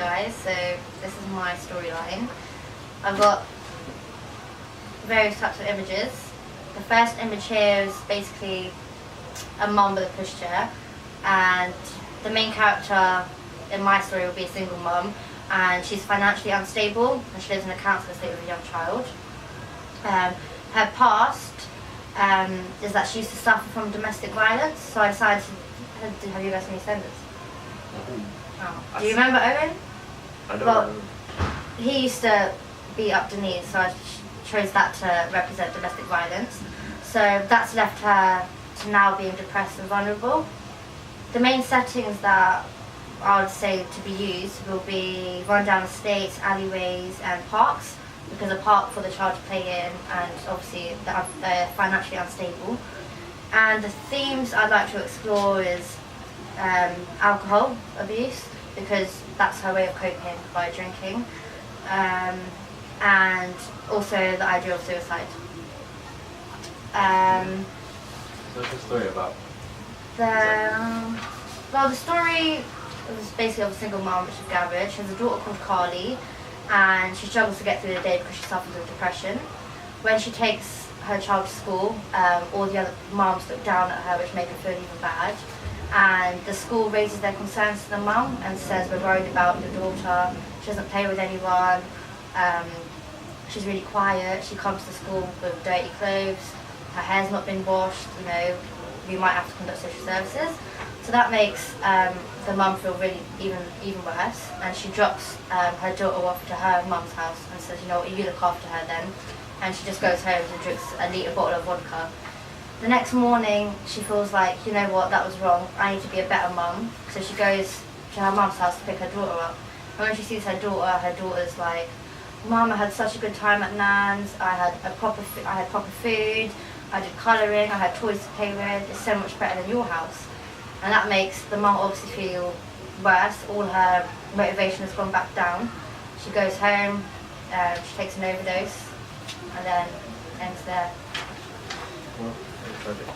guys, so this is my storyline. I've got various types of images. The first image here is basically a mum with a pushchair, and the main character in my story will be a single mum, and she's financially unstable and she lives in a council estate with a young child. Her past is that she used to suffer from domestic violence, so I decided to... Have you guys seen EastEnders? Oh. Do you remember Owen? I don't Well, know. he used to be up to knees, so I chose that to represent domestic violence. So that's left her to now being depressed and vulnerable. The main settings that I would say to be used will be rundown estates, alleyways and parks, because a park for the child to play in, and obviously they're financially unstable. And the themes I'd like to explore is alcohol abuse, because that's her way of coping by drinking, and also the idea of suicide. What's the story about? Well, the story is basically of a single mom, which is gathered. She has a daughter called Carly, and she struggles to get through the day because she suffers with depression. When she takes her child to school, all the other moms look down at her, which make her feel even bad. And the school raises their concerns to the mum and says, we're worried about your daughter, she doesn't play with anyone, she's really quiet, she comes to school with dirty clothes, her hair's not been washed, you know, we might have to conduct social services. So that makes the mum feel really even worse, and she drops her daughter off to her mum's house and says, you know what, you look after her then. And she just goes home and drinks a litre bottle of vodka. The next morning, she feels like, you know what, that was wrong, I need to be a better mum. So she goes to her mum's house to pick her daughter up. And when she sees her daughter's like, Mum, I had such a good time at Nan's, I had proper food, I did colouring, I had toys to play with, it's so much better than your house. And that makes the mum obviously feel worse, all her motivation has gone back down. She goes home, she takes an overdose, and then ends there. Well, tragic.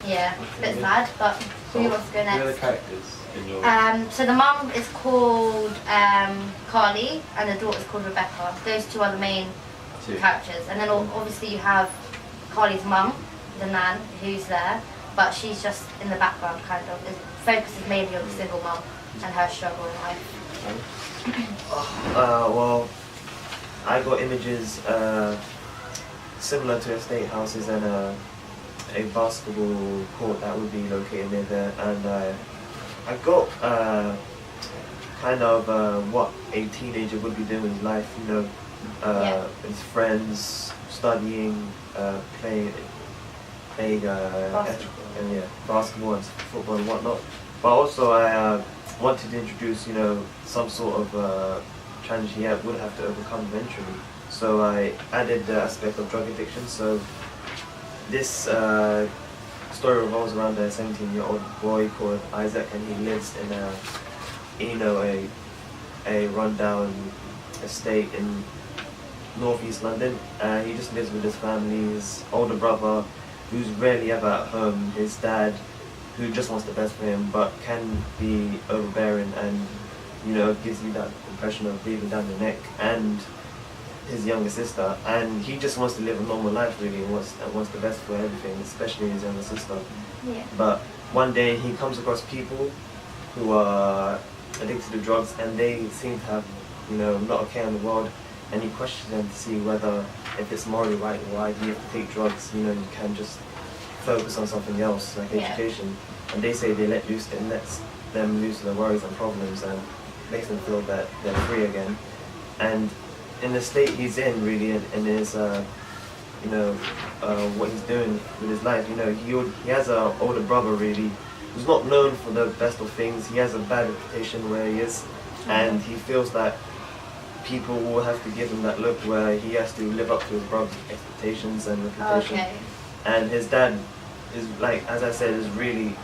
Yeah, it's a bit sad, but who wants to go Who are the next? characters in your... So the mum is called Carly, and the daughter's called Rebecca. Those two are the main characters. And then obviously you have Carly's mum, the nan, who's there, but she's just in the background, kind of. It focuses mainly on the single mum and her struggle in life. Well, I got images similar to estate houses and a basketball court that would be located near there, and I got kind of what a teenager would be doing in life, you know, with friends, studying, playing basketball and football and whatnot. But also I wanted to introduce, you know, some sort of challenge he would have to overcome eventually. So I added the aspect of drug addiction. So this story revolves around a 17-year-old boy called Isaac, and he lives in a rundown estate in northeast London. He just lives with his family, his older brother, who's rarely ever at home, his dad, who just wants the best for him, but can be overbearing and, you know, gives you that impression of breathing down the neck, and his younger sister, and he just wants to live a normal life really, and wants the best for everything, especially his younger sister. Yeah. But one day he comes across people who are addicted to drugs, and they seem to have, not a care in the world. And he questions them to see whether, if it's morally right, why do you have to take drugs? You can just focus on something else, like education. And they say it lets them lose their worries and problems, and makes them feel that they're free again. And in the state he's in, really, in his, what he's doing with his life, he has an older brother, really, who's not known for the best of things. He has a bad reputation where he is, and he feels that people will have to give him that look where he has to live up to his brother's expectations and reputation. Okay. And his dad is, like, as I said, is really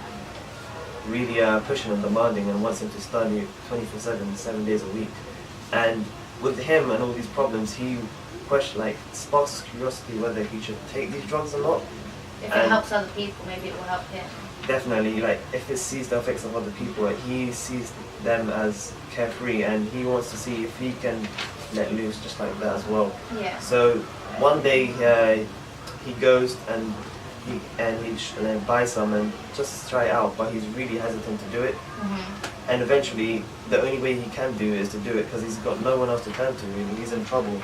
pushing and demanding and wants him to study 24/7, 7 days a week. And with him and all these problems, he sparks curiosity whether he should take these drugs or not. If it helps other people, maybe it will help him. Definitely, if it sees the effects of other people, he sees them as carefree, and he wants to see if he can let loose just like that as well. Yeah. So one day he goes and he buys some and just try it out, but he's really hesitant to do it. Mm-hmm. And eventually, the only way he can do is to do it because he's got no one else to turn to. Really, he's in trouble,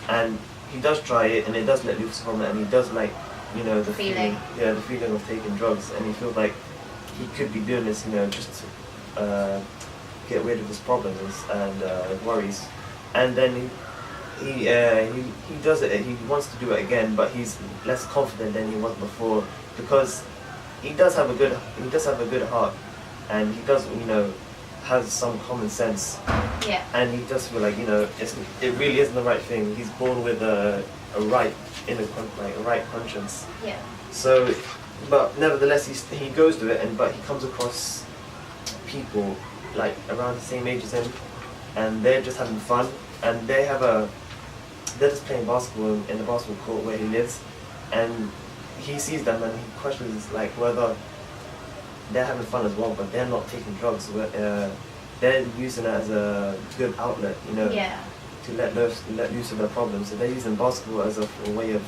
and he does try it, and it does let loose from it, and he does the feeling of taking drugs, and he feels like he could be doing this, just to get rid of his problems and worries. And then he does it. He wants to do it again, but he's less confident than he was before because he does have a good heart, and he does has some common sense. Yeah. And he does feel like it really isn't the right thing. He's born with a right a right conscience. Yeah. So, but nevertheless, he goes to it, but he comes across people like around the same age as him, and they're just having fun, and they're just playing basketball in the basketball court where he lives, and he sees them and he questions whether they're having fun as well, but they're not taking drugs. They're using it as a good outlet, to let loose of their problems. So they're using basketball as a way of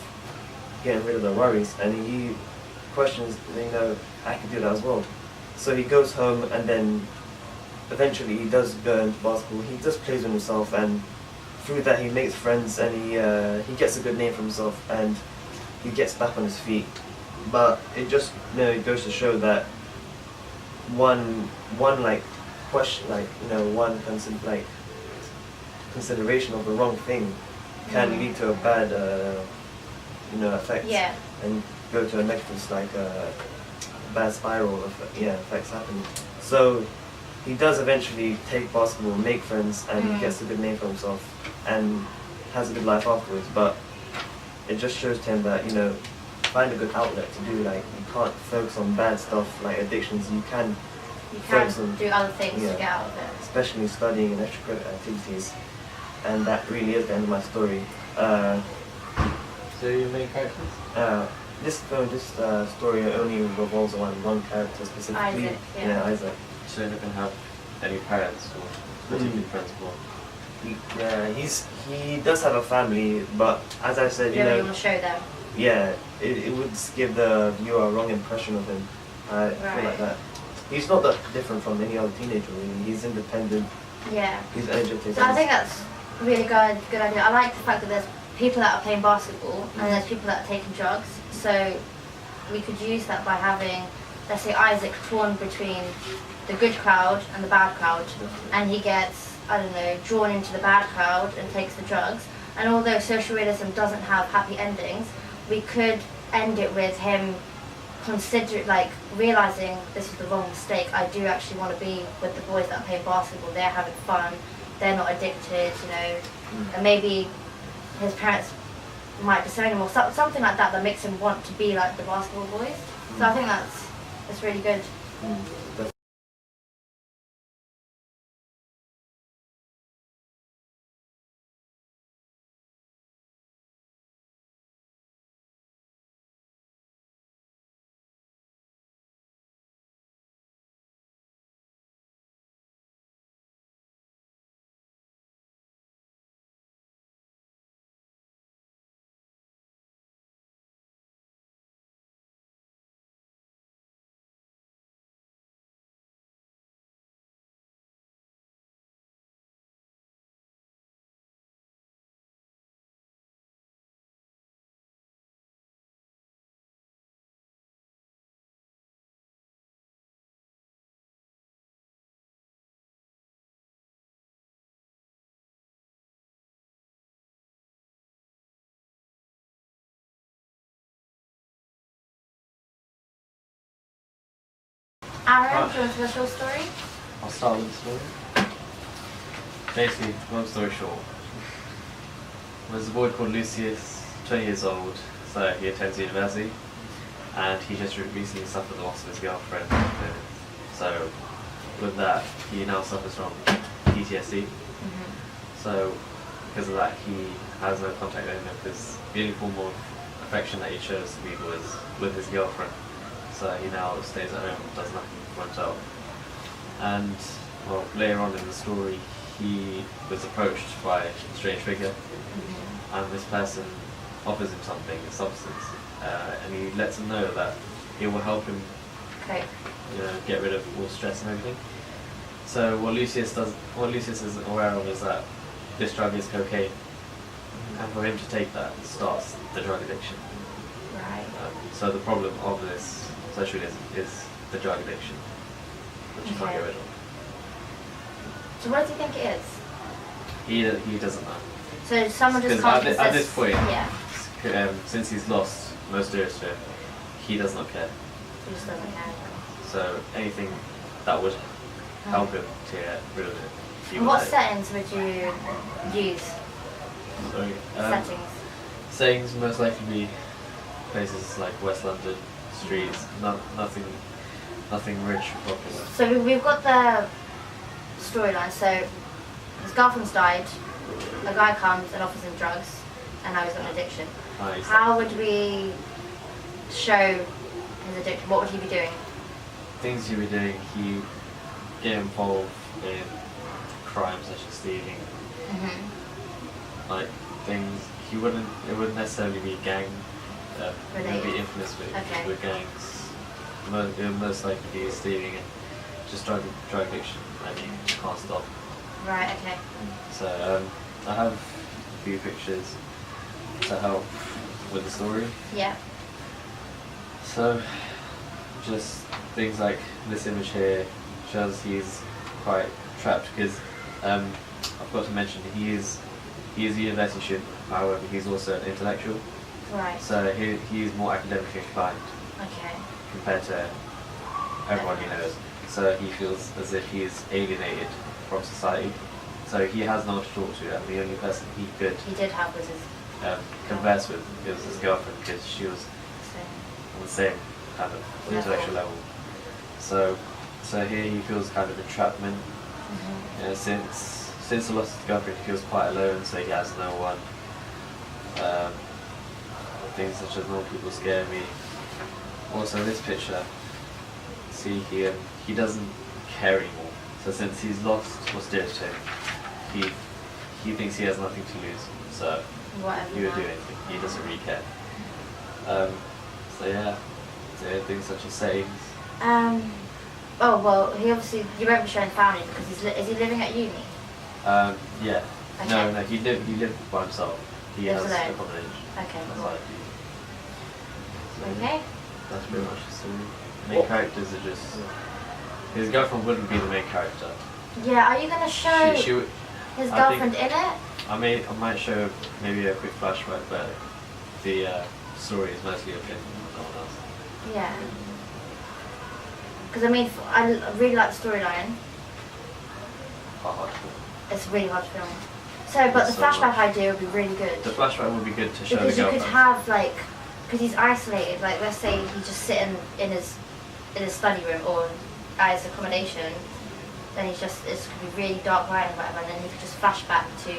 getting rid of their worries, and he questions, I could do that as well. So he goes home, and then eventually he does go into basketball. He just plays with himself, and through that he makes friends, and he gets a good name for himself, and he gets back on his feet. But it just it goes to show that one question, consideration of the wrong thing can lead to a bad effect. Yeah. And go to a negative, bad spiral of effects happen. So he does eventually take basketball, make friends, and he gets a good name for himself and has a good life afterwards. But it just shows to him that find a good outlet to do. You can't focus on bad stuff like addictions. You can do other things to get out of it. Especially studying and extracurricular activities. And that really is the end of my story. So your main characters? This story only revolves around one character specifically. Isaac, yeah. Isaac. So you're not gonna have any parents or particularly principal? He does have a family, but as I said, You really want to show them. yeah, it would give the viewer a wrong impression of him. I feel like that. He's not that different from any other teenager, really. He's independent. Yeah. He's educated. So I think that's really good idea. I like the fact that there's people that are playing basketball and there's people that are taking drugs. So we could use that by having, let's say, Isaac torn between the good crowd and the bad crowd, and he gets, drawn into the bad crowd and takes the drugs. And although social realism doesn't have happy endings, we could end it with him realizing this is the wrong mistake. I do actually want to be with the boys that are playing basketball. They're having fun. They're not addicted, and maybe his parents might disown him or something like that makes him want to be like the basketball boys. So I think that's really good. Aaron, do you want to tell us your story? I'll start with the story. Basically, long story short, there's a boy called Lucius, 20 years old, so he attends university, and he just recently suffered the loss of his girlfriend. So with that, he now suffers from PTSD. So because of that, he has no contact anymore, because the only form of affection that he shows to people is with his girlfriend. So he now stays at home and does nothing for himself. And well, later on in the story, he was approached by a strange figure, and this person offers him something, a substance, and he lets him know that it will help him get rid of all stress and everything. So what Lucius isn't aware of is that this drug is cocaine, and for him to take that starts the drug addiction. Right. So the problem of this socialism is the drug addiction, which you can't get rid of. So what does he think it is? He doesn't know. So someone just Because comes at this point, yeah, since he's lost most dearest to him, he does not care. he just doesn't care. So anything that would help him to get rid of it, he And would what take. settings would you use? Sorry, Settings. Settings most likely be places like West London, streets, nothing rich or popular. So we've got the storyline. So his girlfriend's died. A guy comes and offers him drugs, and now he's got an addiction. Nice. How would we show his addiction? What would he be doing? Things he would be doing, he get involved in crimes such as stealing, like things it wouldn't necessarily be gang, it would be Related. influenced Okay. with gangs. It would most likely be stealing and just drug addiction, and you can't stop. Right. Okay. So I have a few pictures to help with the story. Yeah. So just things like this image here shows he's quite trapped, because I forgot to mention he is a university student, however he's also an intellectual, Right. so he's more academically inclined Okay. compared to everyone he knows. So he feels as if he's alienated from society. So he has no one to talk to, and the only person he could He did have was his. converse with is his girlfriend, because she was on the same kind of intellectual level. So here he feels kind of entrapment. You know, since the loss of his girlfriend, he feels quite alone, so he has no one. Things such as normal people scare me. Also, in this picture, see he doesn't care anymore. So since he's lost what's dear to him, he thinks he has nothing to lose. So Whatever. he would do anything. He doesn't really care. So yeah, so things such as sayings. Oh well, he obviously you won't be showing family because is he living at uni? Yeah. Okay. No, he lived by himself. He Lives has alone. accommodation. Okay. That's Cool. what I do. So, Okay. That's pretty much the story. Main characters are just his girlfriend wouldn't be the main character. Yeah. Are you gonna show She would. his I girlfriend think- in it? I might show maybe a quick flashback, but the story is mostly of him, no one else. Yeah. Because I mean, I really like the storyline. Quite hard. It's really hard to film. So, but the So flashback much. idea would be really good. The flashback would be good to show Because the you could girlfriend. have like, because he's isolated. Like, let's say he's just sitting in his study room or at his accommodation. Then it's could be really dark light and whatever, and then he could just flash back to,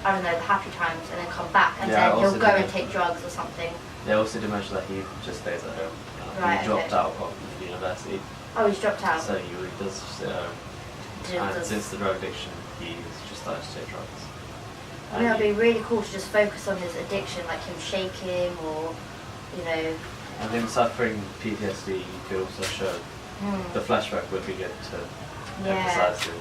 I don't know, the happy times, and then come back, and Yeah, then he'll also go and the- take drugs or something. They also did mention that he just stays at home. Right, He dropped okay. out of university, Oh, he's dropped out. so he really does sit at home. And Does- since the drug addiction, he's just started to take drugs. I mean, it'd be really cool to just focus on his addiction, like him shaking or, you know. And him suffering PTSD, you could also show the flashback would be good to Yeah. emphasize it.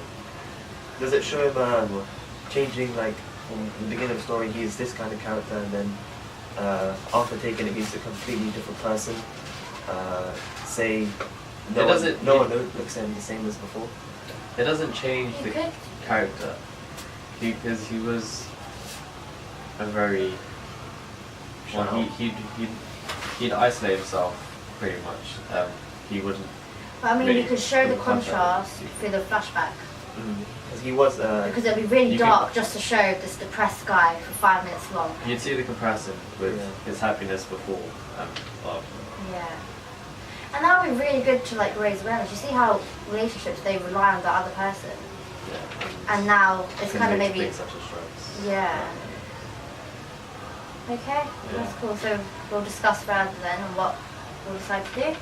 Does it show him changing, like, from the beginning of the story, he's this kind of character, and then after taking it, he's a completely different person? Say, no one looks at him the same as before? It doesn't change You the could. character, because he was a very well, he'd isolate himself pretty much. He wouldn't But I mean, really you could show the good contrast. contrast through the flashback. Because he was. Because it'd be really You dark just to show this depressed guy for 5 minutes long. You'd see the comparison with Yeah. his happiness before and after. Yeah. And that would be really good to like raise awareness. You see how relationships, they rely on the other person. Yeah. And now it's Can kind of make maybe... things such as strokes. Yeah. Okay, that's cool. So we'll discuss further then on what we'll decide to do.